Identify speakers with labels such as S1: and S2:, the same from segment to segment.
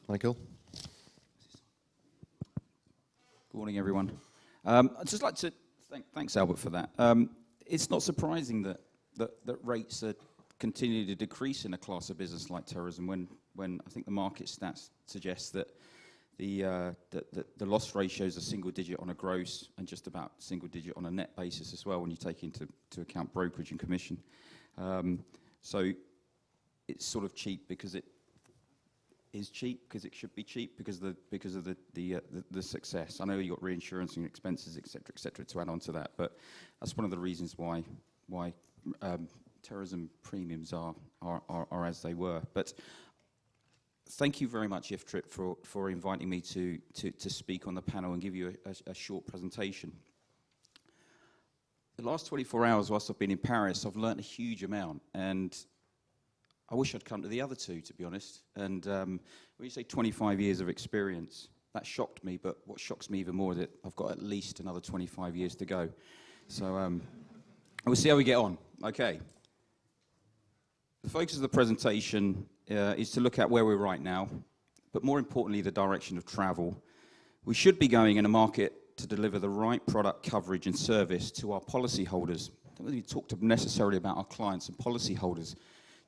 S1: Michael?
S2: Good morning, everyone. I'd just like to thanks, Albert, for that. It's not surprising that rates are continuing to decrease in a class of business like terrorism when I think the market stats suggest that the loss ratios are single digit on a gross and just about single digit on a net basis as well when you take into account brokerage and commission. So it's sort of cheap because it is cheap because it should be cheap because of the success. I know you got reinsurance and expenses, et cetera, to add on to that, but that's one of the reasons why terrorism premiums are as they were. But thank you very much, IFTRIP, for inviting me to speak on the panel and give you a short presentation. The last 24 hours whilst I've been in Paris, I've learnt a huge amount, and I wish I'd come to the other two, to be honest. And when you say 25 years of experience, that shocked me, but what shocks me even more is that I've got at least another 25 years to go. So we'll see how we get on. Okay. The focus of the presentation is to look at where we're right now, but more importantly, the direction of travel. We should be going in a market to deliver the right product coverage and service to our policyholders. I don't really talk necessarily about our clients and policyholders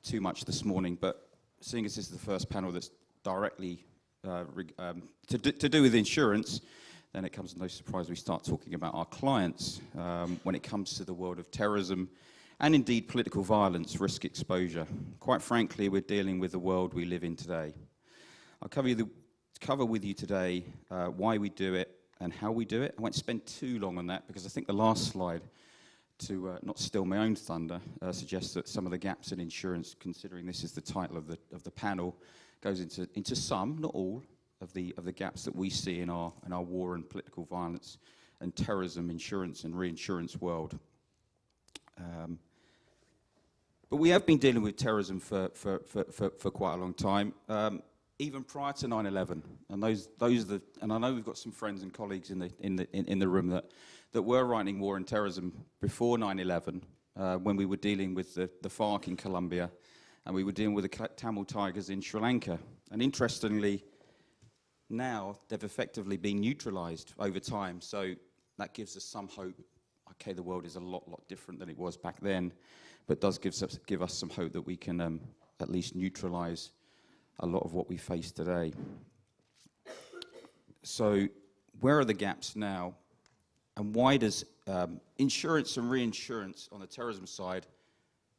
S2: too much this morning, but seeing as this is the first panel that's directly to do with insurance, then it comes as no surprise we start talking about our clients when it comes to the world of terrorism and indeed political violence, risk exposure. Quite frankly, we're dealing with the world we live in today. I'll cover with you today why we do it and how we do it. I won't spend too long on that because I think the last slide, to not steal my own thunder, suggests that some of the gaps in insurance, considering this is the title of the panel, goes into some, not all, of the gaps that we see in our war and political violence and terrorism insurance and reinsurance world. But we have been dealing with terrorism for quite a long time, even prior to 9/11. And and I know we've got some friends and colleagues in the room that were writing war and terrorism before 9/11, when we were dealing with the FARC in Colombia, and we were dealing with the Tamil Tigers in Sri Lanka. And interestingly, now they've effectively been neutralized over time, so that gives us some hope. Okay, the world is a lot different than it was back then, but does give us some hope that we can at least neutralize a lot of what we face today. So where are the gaps now, and why does insurance and reinsurance on the terrorism side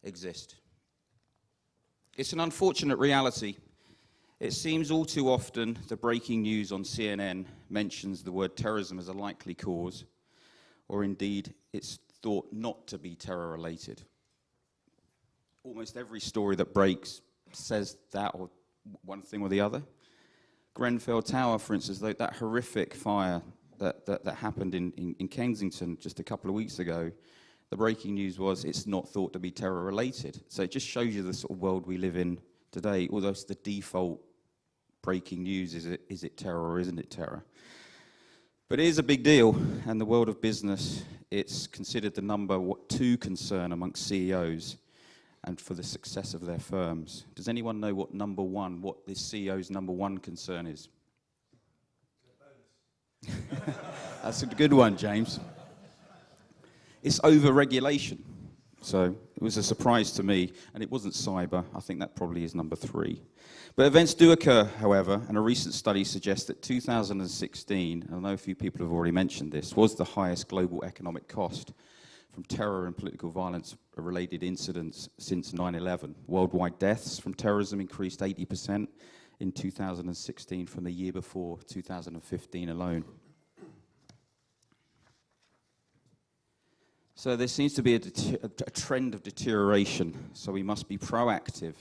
S2: exist? It's an unfortunate reality. It seems all too often the breaking news on CNN mentions the word terrorism as a likely cause, or indeed it's thought not to be terror-related. Almost every story that breaks says that or one thing or the other. Grenfell Tower, for instance, that horrific fire that happened in Kensington just a couple of weeks ago, the breaking news was it's not thought to be terror-related. So it just shows you the sort of world we live in today, although it's the default breaking news, is it terror or isn't it terror? But it is a big deal, and the world of business, it's considered the number 2 concern amongst CEOs and for the success of their firms. Does anyone know what this CEO's number 1 concern is? That's a good one, James. It's over-regulation. So it was a surprise to me, and it wasn't cyber. I think that probably is number 3. But events do occur, however, and a recent study suggests that 2016, and I know a few people have already mentioned this, was the highest global economic cost from terror and political violence-related incidents since 9/11. Worldwide deaths from terrorism increased 80% in 2016 from the year before, 2015 alone. So there seems to be a trend of deterioration, so we must be proactive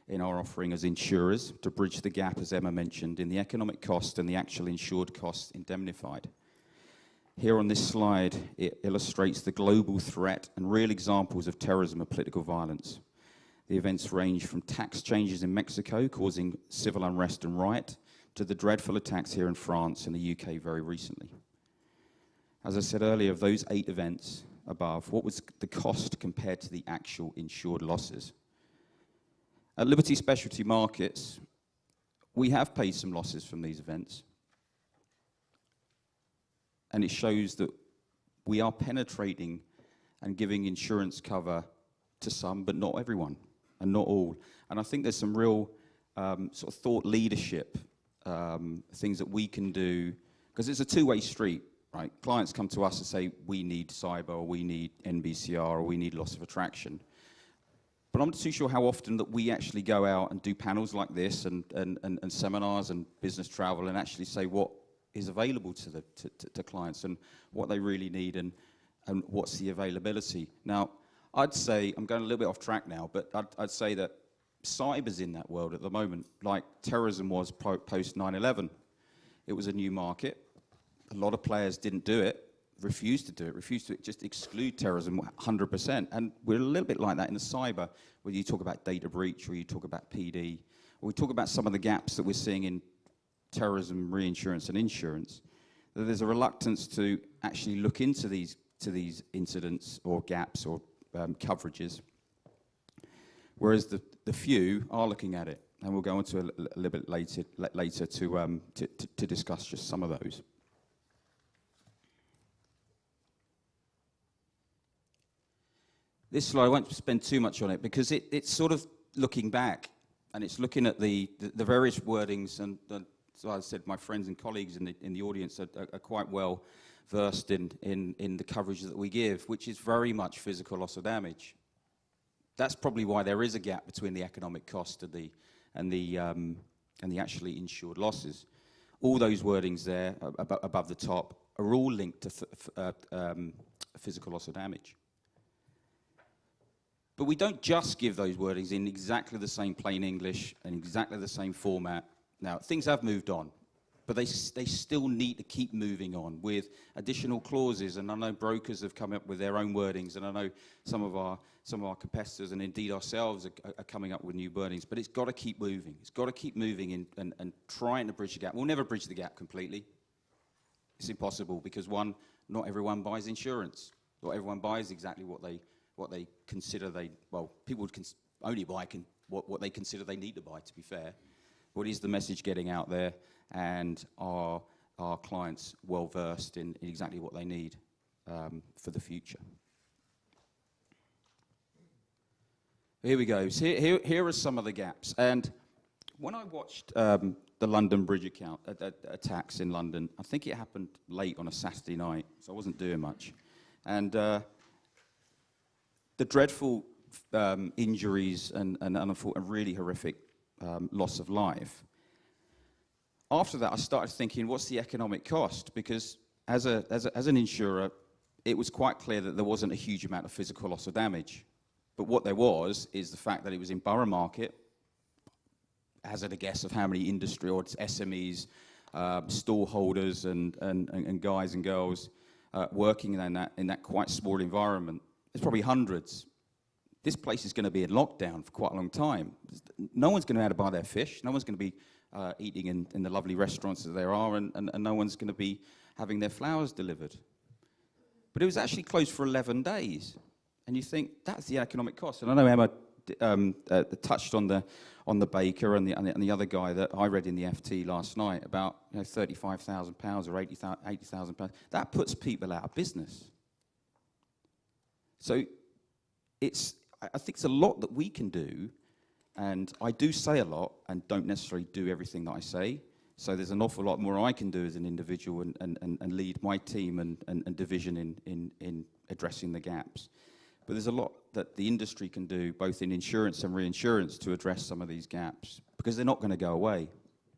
S2: in our offering as insurers to bridge the gap, as Emma mentioned, in the economic cost and the actual insured cost indemnified. Here on this slide, it illustrates the global threat and real examples of terrorism and political violence. The events range from tax changes in Mexico causing civil unrest and riot to the dreadful attacks here in France and the UK very recently. As I said earlier, of those 8 events above, what was the cost compared to the actual insured losses? At Liberty Specialty Markets, we have paid some losses from these events. And it shows that we are penetrating and giving insurance cover to some, but not everyone, and not all. And I think there's some real sort of thought leadership, things that we can do, because it's a two-way street, right? Clients come to us and say, we need cyber, or we need NBCR, or we need loss of attraction. But I'm not too sure how often that we actually go out and do panels like this and seminars and business travel and actually say what is available to clients and what they really need and what's the availability. Now, I'd say, I'm going a little bit off track now, but I'd say that cyber's in that world at the moment, like terrorism was post 9/11. It was a new market. A lot of players didn't do it, refused to do it, refused to just exclude terrorism 100%. And we're a little bit like that in the cyber, whether you talk about data breach or you talk about PD, or we talk about some of the gaps that we're seeing in terrorism, reinsurance, and insurance. That there's a reluctance to actually look into these incidents or gaps or coverages, whereas the few are looking at it. And we'll go into a little bit later to discuss just some of those. This slide, I won't spend too much on it because it's sort of looking back and it's looking at the various wordings, and so I said my friends and colleagues in the audience are quite well versed in the coverage that we give, which is very much physical loss or damage. That's probably why there is a gap between the economic cost and the actually insured losses. All those wordings there above the top are all linked to physical loss or damage. But we don't just give those wordings in exactly the same plain English and exactly the same format. Now, things have moved on, but they still need to keep moving on with additional clauses. And I know brokers have come up with their own wordings, and I know some of our competitors and indeed ourselves are coming up with new wordings. But it's got to keep moving. It's got to keep moving and trying to bridge the gap. We'll never bridge the gap completely. It's impossible because, one, not everyone buys insurance. Not everyone buys exactly what they consider people would only buy what they consider they need to buy, to be fair. What is the message getting out there, and are our clients well versed in exactly what they need for the future? Here we go. So here are some of the gaps. And when I watched the London Bridge attacks in London, I think it happened late on a Saturday night, so I wasn't doing much. And the dreadful injuries and a really horrific loss of life. After that, I started thinking, what's the economic cost? Because as an insurer, it was quite clear that there wasn't a huge amount of physical loss or damage. But what there was is the fact that it was in Burle market, hazard a guess of how many industry or SMEs, store holders and guys and girls working in that quite small environment. There's probably hundreds. This place is going to be in lockdown for quite a long time. No one's going to be able to buy their fish. No one's going to be eating in the lovely restaurants that there are, and no one's going to be having their flowers delivered. But it was actually closed for 11 days. And you think, that's the economic cost. And I know Emma touched on the baker and the other guy that I read in the FT last night about £35,000 or £80,000. That puts people out of business. So I think it's a lot that we can do, and I do say a lot and don't necessarily do everything that I say. So there's an awful lot more I can do as an individual and lead my team and division in addressing the gaps. But there's a lot that the industry can do, both in insurance and reinsurance, to address some of these gaps, because they're not going to go away.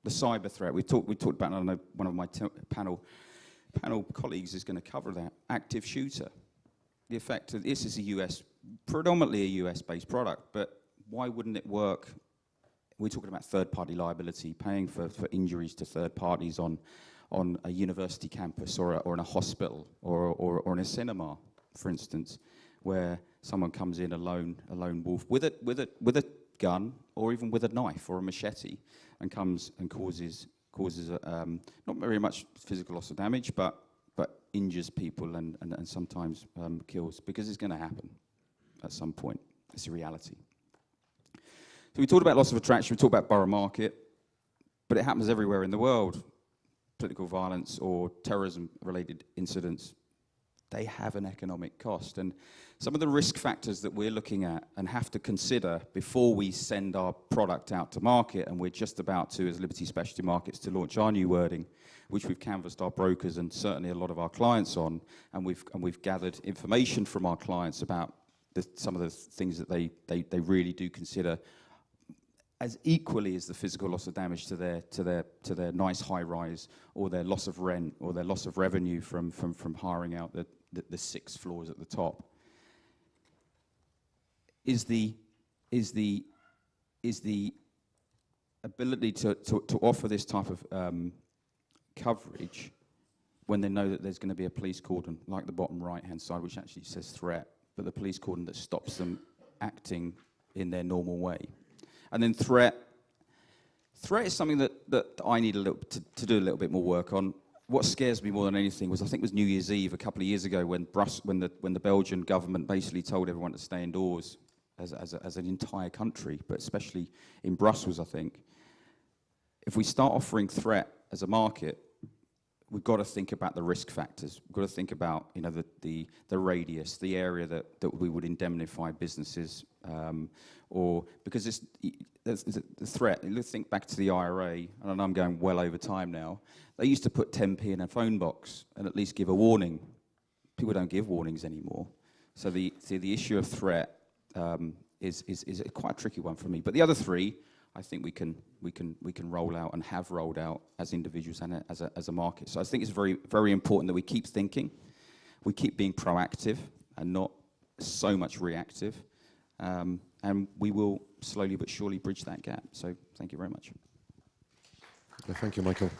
S2: The cyber threat, we talked about, I know one of my panel colleagues is going to cover that, active shooter. The effect of this is predominantly a US-based product, but why wouldn't it work? We're talking about third-party liability, paying for injuries to third parties on a university campus or in a hospital or in a cinema, for instance, where someone comes in a lone wolf with a gun or even with a knife or a machete and comes and causes not very much physical loss or damage, but injures people and sometimes kills, because it's going to happen at some point. It's a reality. So we talked about loss of attraction, we talked about Burle market, but it happens everywhere in the world. Political violence or terrorism-related incidents, they have an economic cost. And some of the risk factors that we're looking at and have to consider before we send our product out to market, and we're just about to, as Liberty Specialty Markets, to launch our new wording, which we've canvassed our brokers and certainly a lot of our clients on, and we've gathered information from our clients about some of the things that they really do consider as equally as the physical loss of damage to their nice high rise, or their loss of rent, or their loss of revenue from hiring out the 6 floors at the top. Is the ability to offer this type of coverage when they know that there's going to be a police cordon, like the bottom right-hand side, which actually says threat, but the police cordon that stops them acting in their normal way. And then threat is something that I need to do a little bit more work on. What scares me more than anything was, I think it was New Year's Eve a couple of years ago when the Belgian government basically told everyone to stay indoors as an entire country, but especially in Brussels, I think. If we start offering threat as a market, we've got to think about the risk factors. We've got to think about, you know, the radius, the area that we would indemnify businesses, or because the threat. Let's think back to the IRA, and I know I'm going well over time now. They used to put 10p in a phone box and at least give a warning. People don't give warnings anymore. So the issue of threat is quite a tricky one for me. But the other 3, I think we can roll out and have rolled out as individuals and as a market. So I think it's very, very important that we keep thinking, we keep being proactive and not so much reactive, and we will slowly but surely bridge that gap. So thank you very much.
S1: Okay, thank you, Michael.